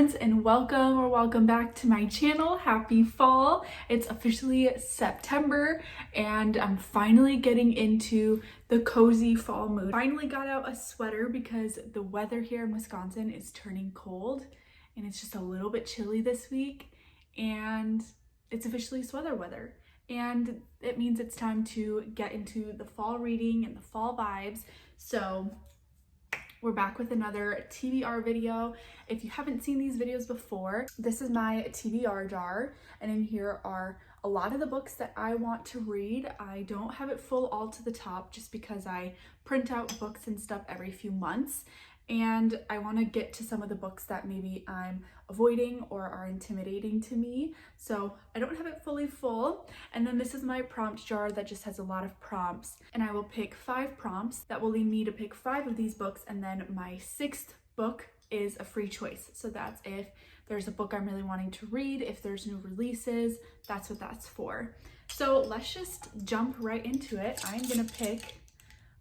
friends, and welcome back to my channel. Happy fall. It's officially September and I'm finally getting into the cozy fall mood. Finally got out a sweater because the weather here in Wisconsin is turning cold and it's just a little bit chilly this week, and it's officially sweater weather. And it means it's time to get into the fall reading and the fall vibes. So we're back with another TBR video. If you haven't seen these videos before, this is my TBR jar, and in here are a lot of the books that I want to read. I don't have it full all to the top just because I print out books and stuff every few months, and I want to get to some of the books that maybe I'm avoiding or are intimidating to me. So I don't have it fully full. And then this is my prompt jar that just has a lot of prompts, and I will pick 5 prompts that will lead me to pick 5 of these books, and then my 6th book is a free choice. So that's if there's a book I'm really wanting to read, if there's new releases, that's what that's for. So let's just jump right into it. I'm gonna pick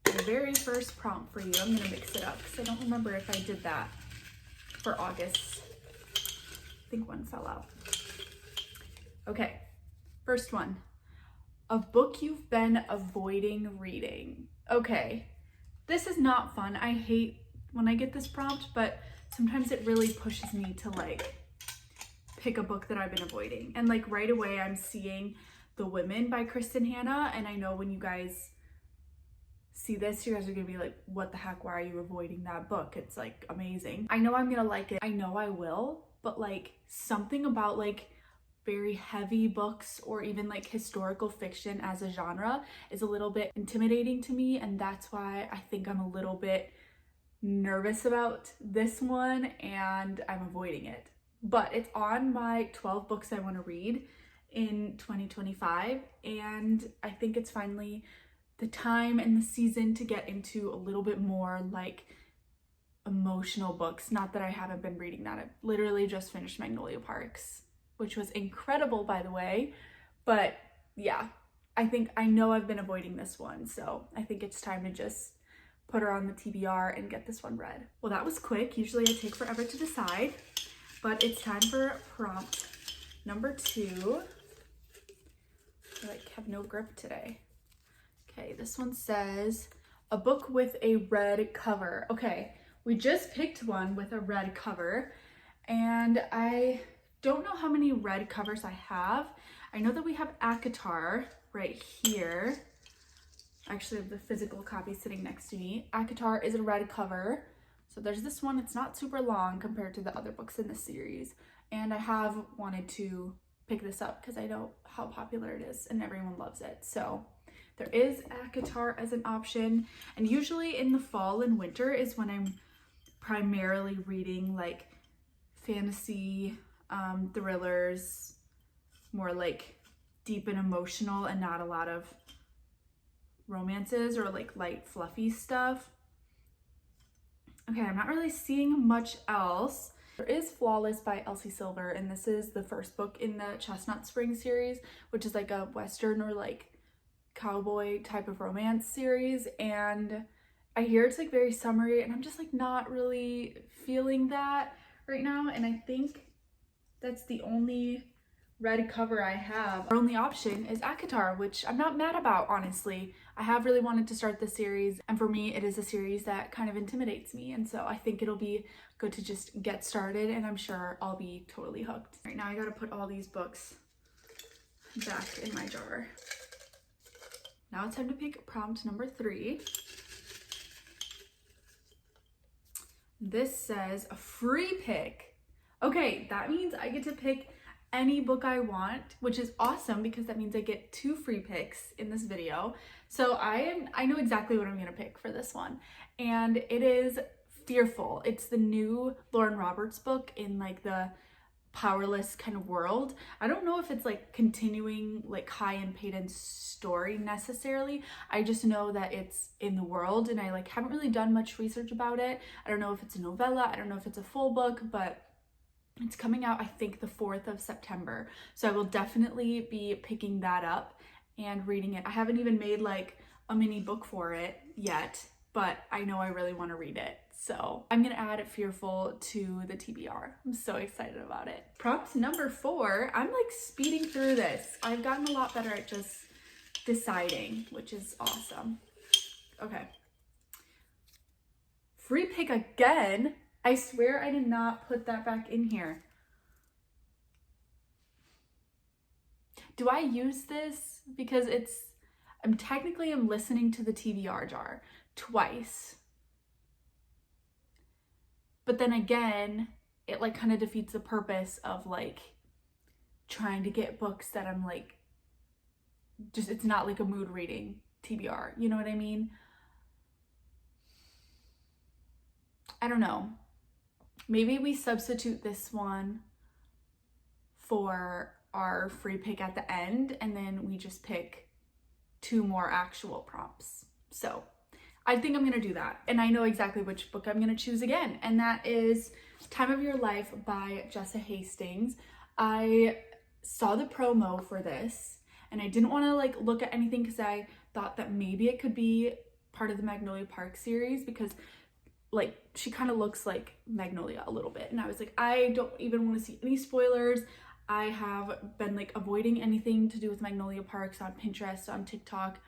the very first prompt for you. I'm gonna mix it up because I don't remember if I did that for August. I think one fell out. Okay, first one. A book you've been avoiding reading. Okay, this is not fun. I hate when I get this prompt, but sometimes it really pushes me to like pick a book that I've been avoiding. And like right away I'm seeing The Women by Kristen Hanna, and I know when you guys see this, you guys are gonna be like, what the heck, why are you avoiding that book? It's like amazing. I know I'm gonna like it. I know I will, but like something about like very heavy books or even like historical fiction as a genre is a little bit intimidating to me, and that's why I think I'm a little bit nervous about this one and I'm avoiding it. But it's on my 12 books I want to read in 2025, and I think it's finally the time and the season to get into a little bit more like emotional books. Not that I haven't been reading that. I literally just finished Magnolia Parks, which was incredible, by the way. But yeah, I know I've been avoiding this one, so I think it's time to just put her on the TBR and get this one read. Well, that was quick. Usually I take forever to decide, but it's time for prompt number 2. I like have no grip today. Okay, this one says, a book with a red cover. Okay, we just picked one with a red cover, and I don't know how many red covers I have. I know that we have ACOTAR right here. I actually have the physical copy sitting next to me. ACOTAR is a red cover. So there's this one. It's not super long compared to the other books in this series. And I have wanted to pick this up because I know how popular it is and everyone loves it. So there is ACOTAR as an option. And usually in the fall and winter is when I'm primarily reading like fantasy, thrillers, more like deep and emotional, and not a lot of romances or like light fluffy stuff. Okay, I'm not really seeing much else. There is Flawless by Elsie Silver, and this is the first book in the Chestnut Spring series, which is like a western or like cowboy type of romance series, and I hear it's like very summery, and I'm just like not really feeling that right now, and I think that's the only red cover I have. Our only option is ACOTAR, which I'm not mad about, honestly. I have really wanted to start the series, and for me it is a series that kind of intimidates me, and so I think it'll be good to just get started, and I'm sure I'll be totally hooked. Right now I gotta put all these books back in my jar. Now it's time to pick prompt number 3. This says a free pick. Okay, that means I get to pick any book I want, which is awesome because that means I get 2 free picks in this video. So I know exactly what I'm gonna pick for this one, and it is Fearful. It's the new Lauren Roberts book in like the powerless kind of world. I don't know if it's like continuing like Kai and Peyton's story necessarily. I just know that it's in the world, and I like haven't really done much research about it. I don't know if it's a novella, I don't know if it's a full book, but it's coming out, I think, the 4th of September. So I will definitely be picking that up and reading it. I haven't even made like a mini book for it yet, but I know I really want to read it. So I'm gonna add Fearful to the TBR. I'm so excited about it. Prompt number 4, I'm like speeding through this. I've gotten a lot better at just deciding, which is awesome. Okay. Free pick again. I swear I did not put that back in here. Do I use this? Because I'm technically listening to the TBR jar twice. But then again, it like kind of defeats the purpose of like trying to get books that I'm like, just, it's not like a mood reading TBR. You know what I mean? I don't know. Maybe we substitute this one for our free pick at the end, and then we just pick 2 more actual prompts. So I think I'm gonna do that. And I know exactly which book I'm gonna choose again, and that is Time of Your Life by Jessa Hastings. I saw the promo for this, and I didn't wanna like look at anything because I thought that maybe it could be part of the Magnolia Park series, because like she kind of looks like Magnolia a little bit. And I was like, I don't even want to see any spoilers. I have been like avoiding anything to do with Magnolia Parks on Pinterest, on TikTok,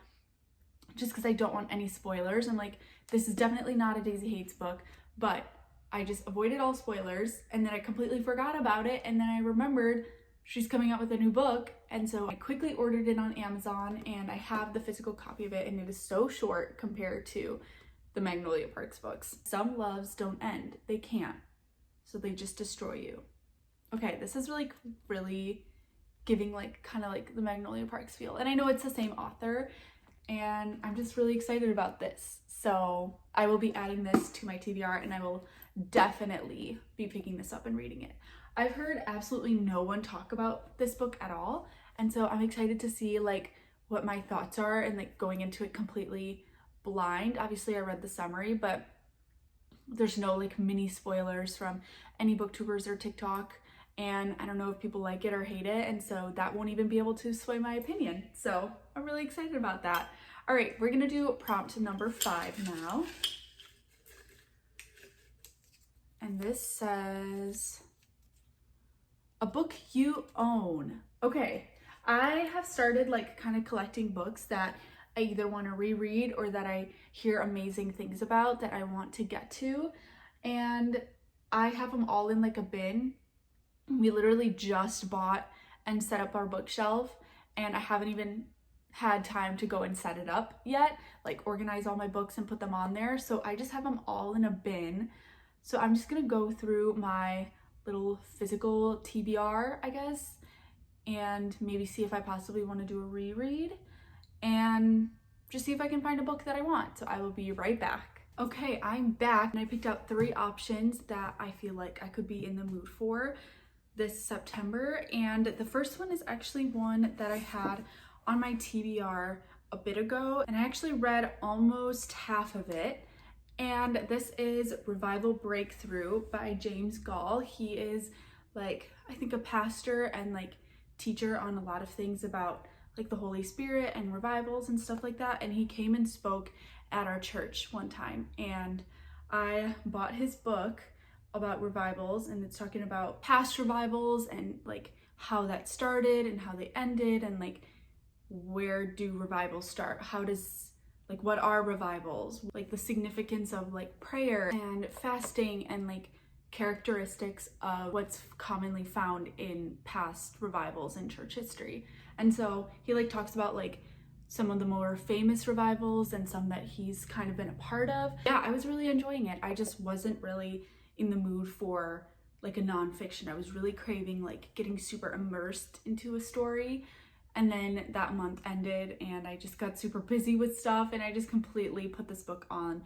just because I don't want any spoilers. I'm like, this is definitely not a Daisy Hates book, but I just avoided all spoilers, and then I completely forgot about it, and then I remembered she's coming out with a new book, and so I quickly ordered it on Amazon, and I have the physical copy of it, and it is so short compared to the Magnolia Parks books. Some loves don't end. They can't. So they just destroy you. Okay, this is like really giving like kind of like the Magnolia Parks feel. And I know it's the same author, and I'm just really excited about this. So I will be adding this to my TBR, and I will definitely be picking this up and reading it. I've heard absolutely no one talk about this book at all, and so I'm excited to see like what my thoughts are, and like going into it completely blind. Obviously I read the summary, but there's no like mini spoilers from any booktubers or TikTok, and I don't know if people like it or hate it, and so that won't even be able to sway my opinion. So I'm really excited about that. All right, we're gonna do prompt number 5 now. And this says, a book you own. Okay, I have started like kind of collecting books that I either want to reread or that I hear amazing things about that I want to get to, and I have them all in like a bin. We literally just bought and set up our bookshelf, and I haven't even had time to go and set it up yet, like organize all my books and put them on there. So I just have them all in a bin. So I'm just gonna go through my little physical TBR, I guess, and maybe see if I possibly want to do a reread, and just see if I can find a book that I want. So I will be right back. Okay, I'm back, and I picked out 3 options that I feel like I could be in the mood for this September. And the first one is actually one that I had on my TBR a bit ago, and I actually read almost half of it. And this is Revival Breakthrough by James Gall. He is like, I think, a pastor and like teacher on a lot of things about like the Holy Spirit and revivals and stuff like that. And he came and spoke at our church one time, and I bought his book about revivals, and it's talking about past revivals and like how that started and how they ended, and like where do revivals start, how does, like, what are revivals, like the significance of like prayer and fasting and like characteristics of what's commonly found in past revivals in church history. And so he like talks about like some of the more famous revivals and some that he's kind of been a part of. Yeah, I was really enjoying it. I just wasn't really in the mood for like a nonfiction. I was really craving like getting super immersed into a story. And then that month ended, and I just got super busy with stuff, and I just completely put this book on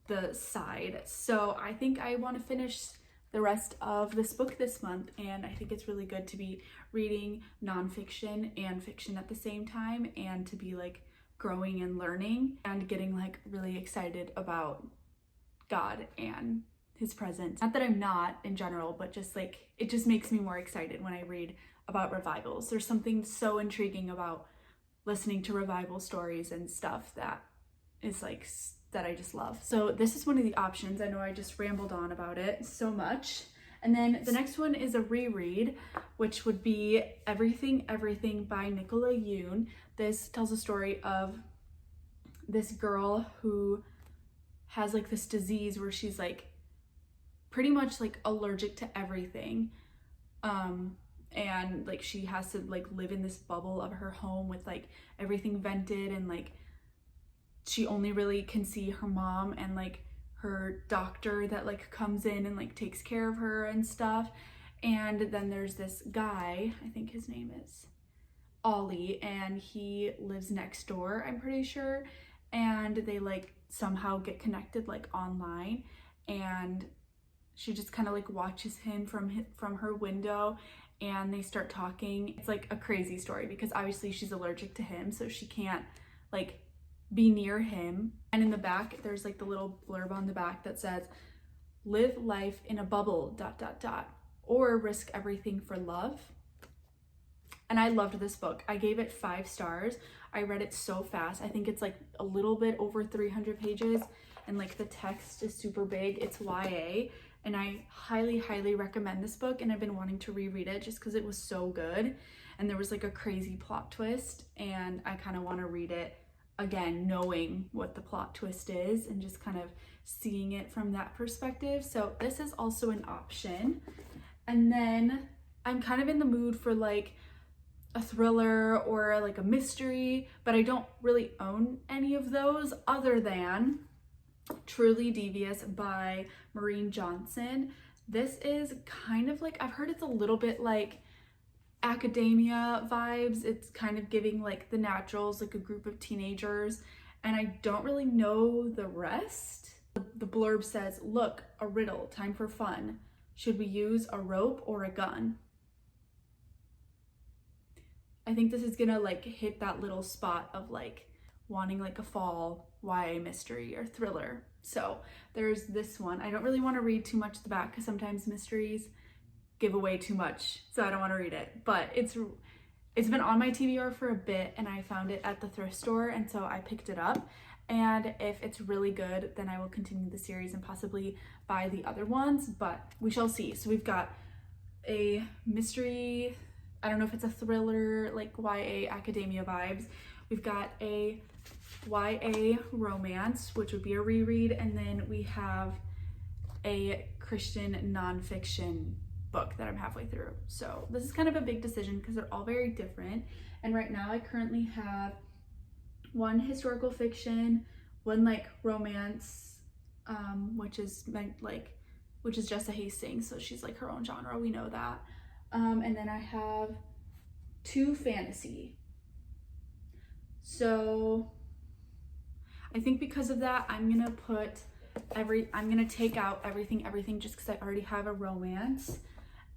the side. So I think I want to finish the rest of this book this month, and I think it's really good to be reading nonfiction and fiction at the same time, and to be like growing and learning and getting like really excited about God and his presence. Not that I'm not in general, but just like it just makes me more excited when I read about revivals. There's something so intriguing about listening to revival stories and stuff that is like that I just love. So this is one of the options. I know I just rambled on about it so much. And then the next one is a reread, which would be Everything, Everything by Nicola Yoon. This tells a story of this girl who has like this disease where she's like pretty much like allergic to everything. And like she has to like live in this bubble of her home with like everything vented, and like she only really can see her mom and like her doctor that like comes in and like takes care of her and stuff. And then there's this guy, I think his name is Ollie, and he lives next door, I'm pretty sure, and they like somehow get connected like online, and she just kind of like watches him from her window, and they start talking. It's like a crazy story because obviously she's allergic to him, so she can't like be near him. And in the back there's like the little blurb on the back that says, live life in a bubble ... or risk everything for love. And I loved this book. I gave it 5 stars. I read it so fast. I think it's like a little bit over 300 pages, and like the text is super big. It's YA, and I highly recommend this book, and I've been wanting to reread it just because it was so good. And there was like a crazy plot twist, and I kind of want to read it again knowing what the plot twist is and just kind of seeing it from that perspective. So this is also an option. And then I'm kind of in the mood for like a thriller or like a mystery, but I don't really own any of those other than Truly Devious by Maureen Johnson. This is kind of like, I've heard it's a little bit like academia vibes. It's kind of giving like The Naturals, like a group of teenagers, and I don't really know the rest. The blurb says, look, a riddle, time for fun. Should we use a rope or a gun? I think this is gonna like hit that little spot of like wanting like a fall YA mystery or thriller. So there's this one. I don't really want to read too much at the back because sometimes mysteries give away too much, so I don't want to read it. But it's been on my TBR for a bit, and I found it at the thrift store, and so I picked it up. And if it's really good, then I will continue the series and possibly buy the other ones, but we shall see. So we've got a mystery, I don't know if it's a thriller, like YA academia vibes. We've got a YA romance, which would be a reread, and then we have a Christian nonfiction book that I'm halfway through. So this is kind of a big decision because they're all very different. And right now I currently have one historical fiction, one like romance, which is Jessa Hastings, so she's like her own genre, we know that. And then I have 2 fantasy. So I think because of that, I'm gonna take out everything just because I already have a romance,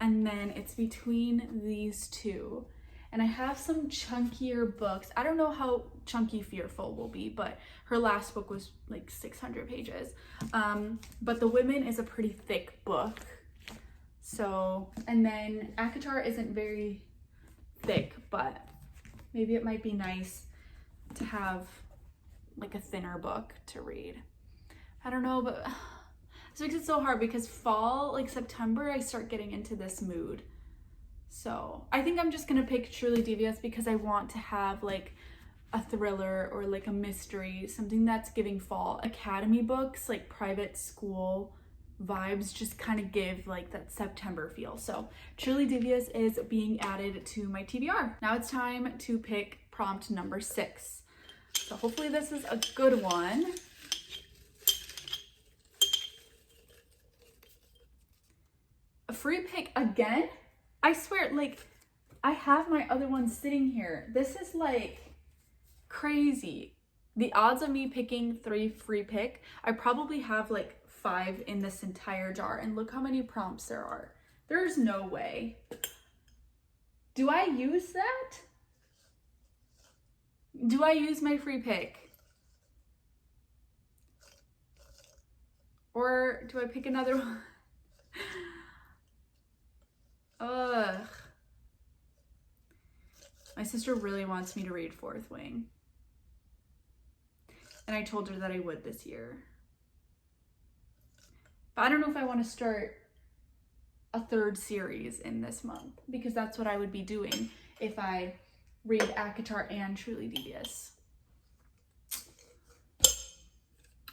and then it's between these 2. And I have some chunkier books. I don't know how chunky Fearful will be, but her last book was like 600 pages. But The Women is a pretty thick book. So, and then ACOTAR isn't very thick, but maybe it might be nice to have like a thinner book to read. I don't know, but this makes it so hard because fall, like September, I start getting into this mood. So I think I'm just gonna pick Truly Devious because I want to have like a thriller or like a mystery, something that's giving fall. Academy books, like private school vibes, just kind of give like that September feel. So Truly Devious is being added to my TBR. Now it's time to pick prompt number 6. So hopefully this is a good one. A free pick again? I swear, like, I have my other one sitting here. This is like crazy. The odds of me picking 3 free pick, I probably have like 5 in this entire jar, and look how many prompts there are. There's no way. Do I use that? Do I use my free pick? Or do I pick another one? Ugh. My sister really wants me to read Fourth Wing. and I told her that I would this year. But I don't know if I want to start a third series in this month, because that's what I would be doing if I read ACOTAR and Truly Devious.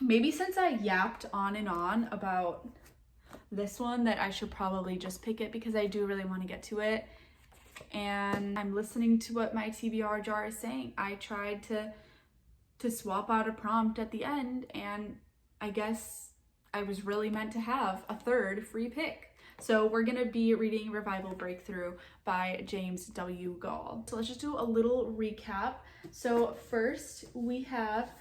Maybe since I yapped on and on about this one, that I should probably just pick it, because I do really want to get to it. And I'm listening to what my TBR jar is saying. I tried to swap out a prompt at the end, and I guess I was really meant to have a third free pick. So we're gonna be reading Revival Breakthrough by James W. Gall. So let's just do a little recap. So first we have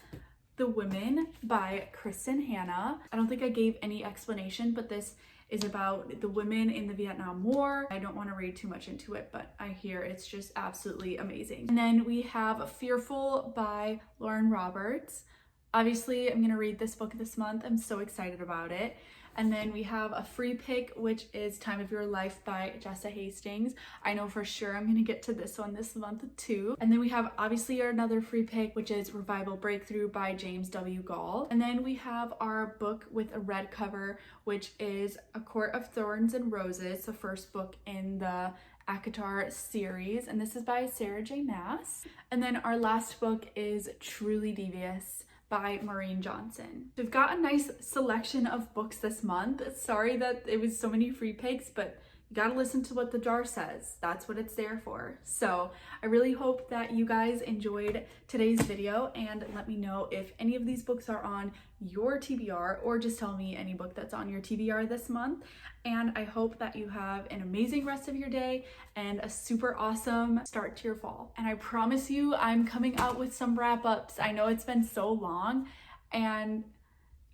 The Women by Kristen Hanna. I don't think I gave any explanation, but this is about the women in the Vietnam War. I don't want to read too much into it, but I hear it's just absolutely amazing. And then we have Fearful by Lauren Roberts. Obviously, I'm gonna read this book this month. I'm so excited about it. And then we have a free pick, which is Time of Your Life by Jessa Hastings. I know for sure I'm gonna get to this one this month too. And then we have obviously another free pick, which is Revival Breakthrough by James W. Gall. And then we have our book with a red cover, which is A Court of Thorns and Roses, the first book in the ACOTAR series, and this is by Sarah J. Maas. And then our last book is Truly Devious by Maureen Johnson. We've got a nice selection of books this month. Sorry that it was so many free picks, but you gotta listen to what the jar says. That's what it's there for. So I really hope that you guys enjoyed today's video, and let me know if any of these books are on your TBR, or just tell me any book that's on your TBR this month. And I hope that you have an amazing rest of your day and a super awesome start to your fall. And I promise you, I'm coming out with some wrap-ups. I know it's been so long and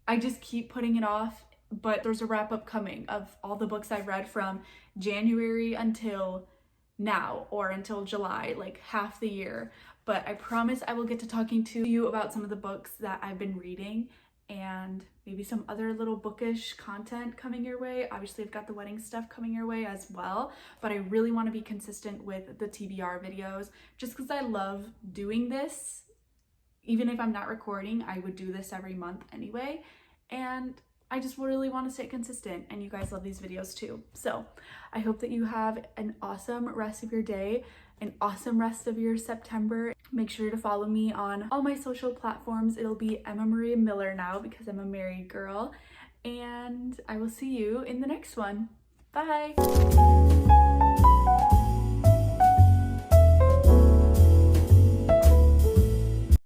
I just keep putting it off, but there's a wrap-up coming of all the books I've read from January until now, or until July, like half the year. But I promise I will get to talking to you about some of the books that I've been reading, and maybe some other little bookish content coming your way. Obviously, I've got the wedding stuff coming your way as well, but I really want to be consistent with the TBR videos just because I love doing this. Even if I'm not recording, I would do this every month anyway, and I just really want to stay consistent, and you guys love these videos too. So I hope that you have an awesome rest of your day, an awesome rest of your September. Make sure to follow me on all my social platforms. It'll be Emma Maria Miller now, because I'm a married girl, and I will see you in the next one. Bye.